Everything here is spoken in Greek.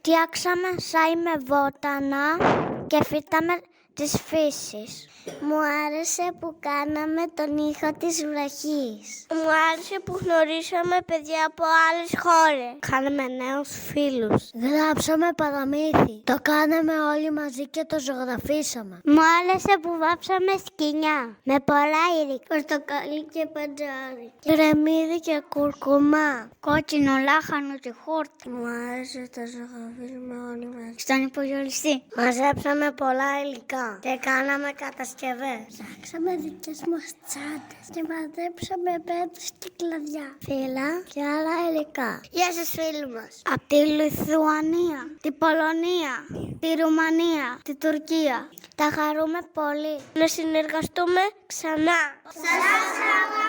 Φτιάξαμε σάι με βότανα και φύταμε της φύσης. Μου άρεσε που κάναμε τον ήχο της βροχής. Μου άρεσε που γνωρίσαμε παιδιά από άλλες χώρες. Κάναμε νέους φίλους. Γράψαμε παραμύθι. Το κάναμε όλοι μαζί και το ζωγραφίσαμε. Μου άρεσε που βάψαμε σκοινιά με πολλά υλικά. Πορτοκαλί και παντζάρι. Κρεμμύδι και κουρκουμά. Κόκκινο λάχανο και χόρτα. Μου άρεσε το ζωγραφίσαμε όλοι μαζί. Στον υπογειολιστή. Μαζέψαμε πολλά υλικά και κάναμε κατασκευές. Ψάξαμε δικές μας τσάντες και μαζέψαμε πέτρες και κλαδιά, φύλλα και άλλα υλικά. Γεια σας φίλοι μας. Από τη Λιθουανία, την Πολωνία, τη Ρουμανία, τη Τουρκία. Τα χαρούμε πολύ. Να συνεργαστούμε ξανά. Σας